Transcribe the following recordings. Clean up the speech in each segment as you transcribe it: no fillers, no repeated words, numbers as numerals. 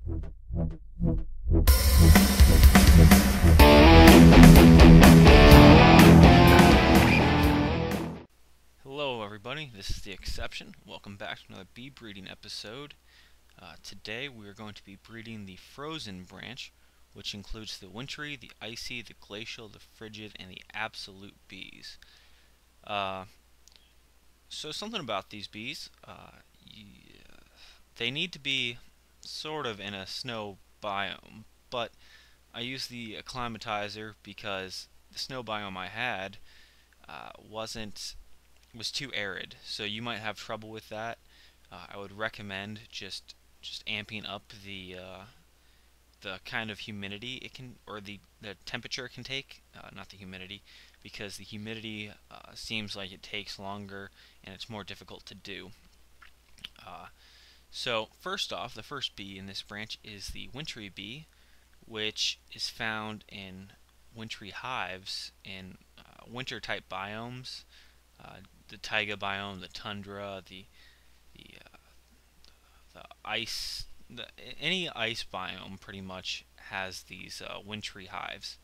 Hello everybody, this is The Exception. Welcome back to another bee breeding episode. Today we are going to be breeding the frozen branch, which includes the Wintry, the Icy, the Glacial, the Frigid, and the Absolute bees. So something about these bees, they need to be sort of in a snow biome, but I use the acclimatizer because the snow biome I had was too arid, so you might have trouble with that. I would recommend just amping up the kind of humidity it can, or the temperature it can take, not the humidity, because the humidity seems like it takes longer and it's more difficult to do. So first off, the first bee in this branch is the wintry bee, which is found in wintry hives in winter type biomes, the taiga biome, the tundra, the ice, any ice biome pretty much has these wintry hives.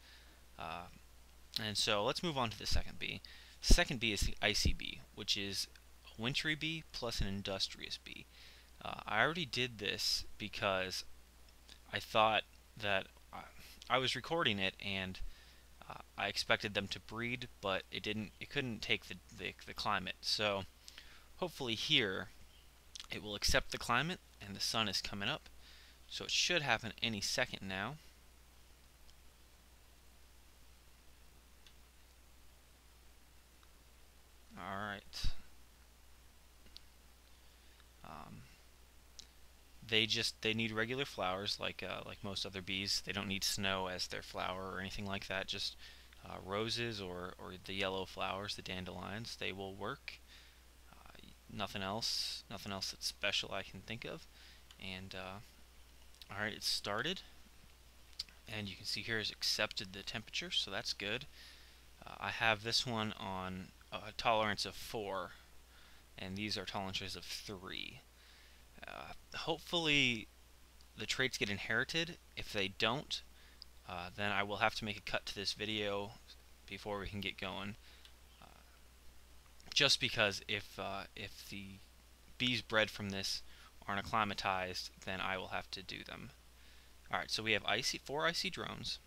And so let's move on to the second bee. The second bee is the icy bee, which is a wintry bee plus an industrious bee. I already did this because I thought that I was recording it and I expected them to breed, but it didn't. It couldn't take the climate. So hopefully here it will accept the climate, and the sun is coming up, so it should happen any second now. Alright. They need regular flowers like most other bees. They don't need snow as their flower or anything like that. Just roses or the yellow flowers, the dandelions. They will work. Nothing else that's special I can think of. And alright, it's started, and you can see here it's accepted the temperature, so that's good. I have this one on a tolerance of 4, and these are tolerances of 3. Hopefully the traits get inherited. If they don't, then I will have to make a cut to this video before we can get going. Just because if the bees bred from this aren't acclimatized, then I will have to do them. Alright, so we have 4 icy drones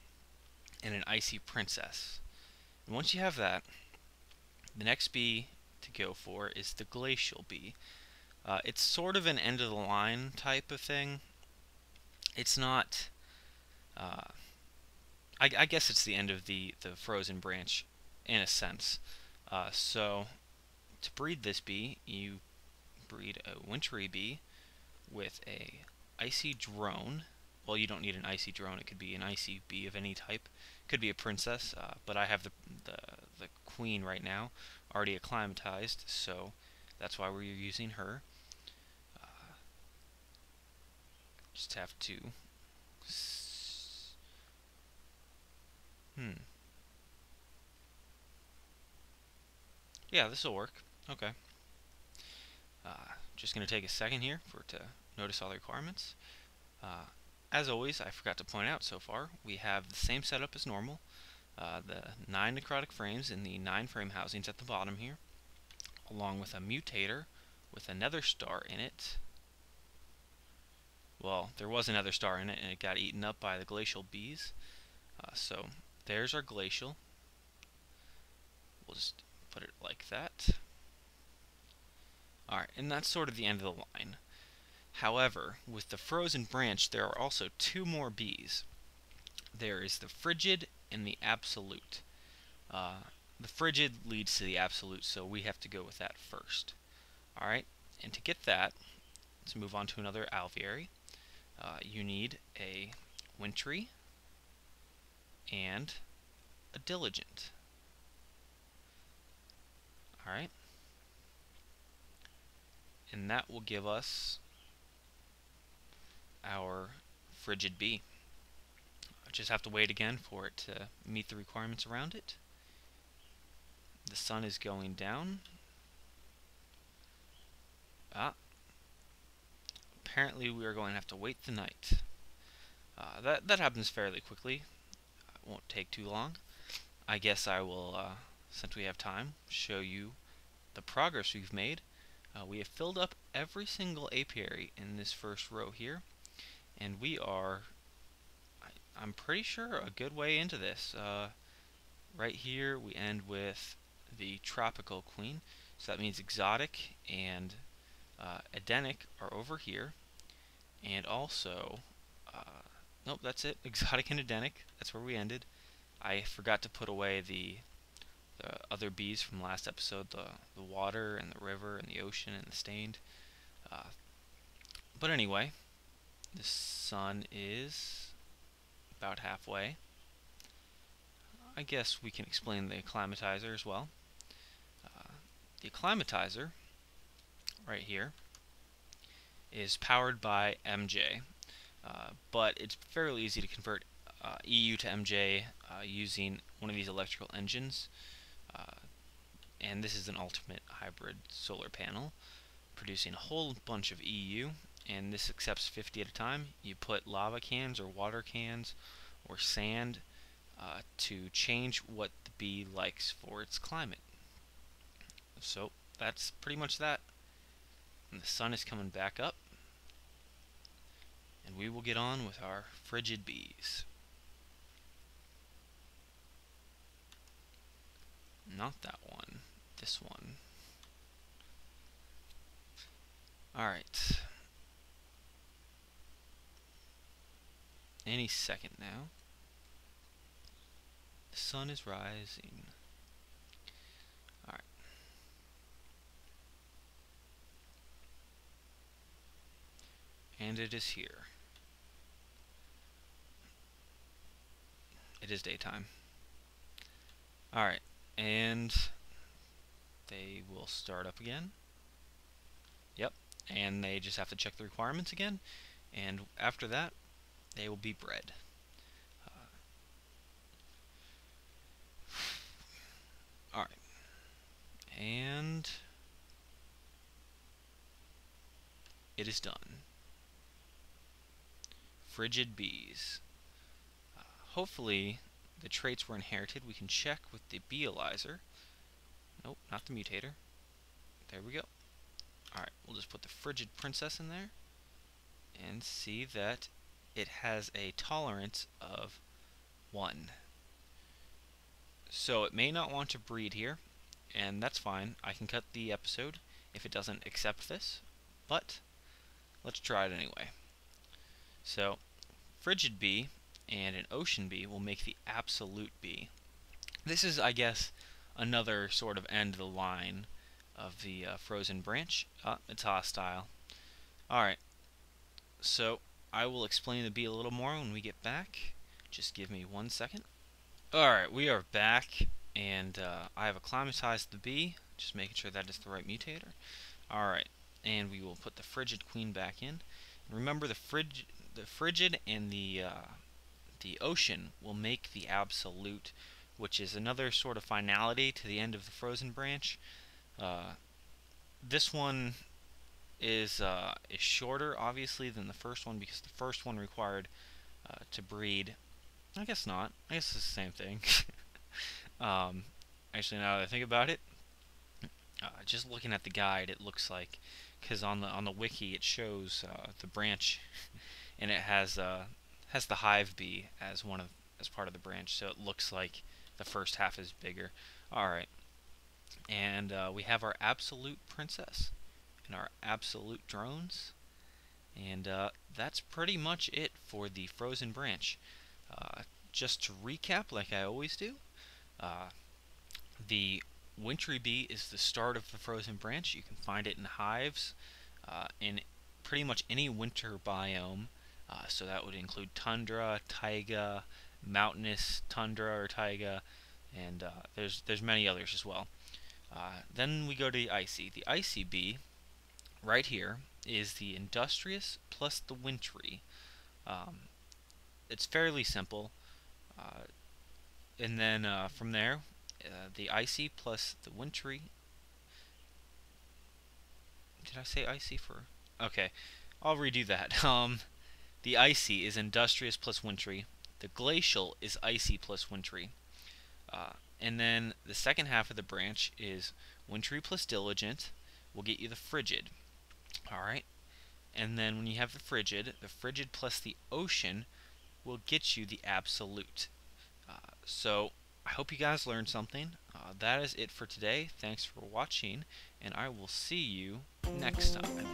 and an icy princess. And once you have that, the next bee to go for is the glacial bee. It's sort of an end of the line type of thing. It's not, I guess it's the end of the frozen branch in a sense. So to breed this bee, you breed a wintry bee with a icy drone. Well, you don't need an icy drone. It could be an icy bee of any type. It could be a princess, but I have the queen right now already acclimatized, so that's why we're using her. Just have to yeah, this will work. Okay. Just going to take a second here for it to notice all the requirements. As always, I forgot to point out so far, we have the same setup as normal. The 9 necrotic frames in the 9 frame housings at the bottom here, along with a mutator with a nether star in it. Well, there was a nether star in it and it got eaten up by the glacial bees. So there's our glacial. We'll just put it like that. Alright, and that's sort of the end of the line. However, with the frozen branch, there are also 2 more bees. There is the frigid and the absolute. The frigid leads to the absolute, so we have to go with that first. Alright, and to get that, let's move on to another alveary. You need a wintry and a diligent. Alright, and that will give us our frigid bee. I just have to wait again for it to meet the requirements around it. The sun is going down. Apparently we are going to have to wait the night. That happens fairly quickly. It won't take too long. I guess I will, since we have time, show you the progress we've made. We have filled up every single apiary in this first row here, and we are, I'm pretty sure, a good way into this. Right here we end with the tropical queen, so that means exotic and edenic are over here, and also, nope, that's it, exotic and edenic, that's where we ended. I forgot to put away the other bees from last episode, the water and the river and the ocean and the stained. Uh, but anyway, the sun is about halfway. I guess we can explain the acclimatizer as well. The acclimatizer, right here, is powered by MJ, but it's fairly easy to convert EU to MJ using one of these electrical engines. And this is an ultimate hybrid solar panel producing a whole bunch of EU, and this accepts 50 at a time. You put lava cans or water cans or sand to change what the bee likes for its climate. So that's pretty much that. And the sun is coming back up, and we will get on with our frigid bees. Not that one, this one. Alright. Any second now. The sun is rising. Alright. And it is here. It is daytime. Alright, and they will start up again. Yep, and they just have to check the requirements again, and after that, they will be bred. Alright, and it is done. Frigid bees. Hopefully, the traits were inherited. We can check with the beealyzer. Nope, not the mutator. There we go. Alright, we'll just put the frigid princess in there and see that it has a tolerance of 1. So it may not want to breed here, and that's fine. I can cut the episode if it doesn't accept this, but let's try it anyway. So, frigid bee and an ocean bee will make the absolute bee. This is, I guess, another sort of end of the line of the frozen branch. It's hostile. Alright, so I will explain the bee a little more when we get back. Just give me 1 second. Alright, we are back, and I have acclimatized the bee, just making sure that is the right mutator. Alright, and we will put the frigid queen back in. Remember, the frigid and the ocean will make the absolute, which is another sort of finality to the end of the frozen branch. This one is shorter, obviously, than the first one, because the first one required to breed. I guess not. I guess it's the same thing. Actually, now that I think about it, just looking at the guide, it looks like, because on the wiki it shows the branch, and it has the hive bee as part of the branch, so it looks like the first half is bigger. All right, and we have our absolute princess and our absolute drones, and that's pretty much it for the frozen branch. Just to recap, like I always do, the wintry bee is the start of the frozen branch. You can find it in hives in pretty much any winter biome. So that would include tundra, taiga, mountainous tundra or taiga, and there's many others as well. Then we go to the icy. The icy bee, right here, is the industrious plus the wintry. It's fairly simple. And then from there, the icy plus the wintry. Did I say icy for? Okay, I'll redo that. The icy is industrious plus wintry. The glacial is icy plus wintry. And then the second half of the branch is wintry plus diligent will get you the frigid. Alright? And then when you have the frigid plus the ocean will get you the absolute. So I hope you guys learned something. That is it for today. Thanks for watching, and I will see you next time.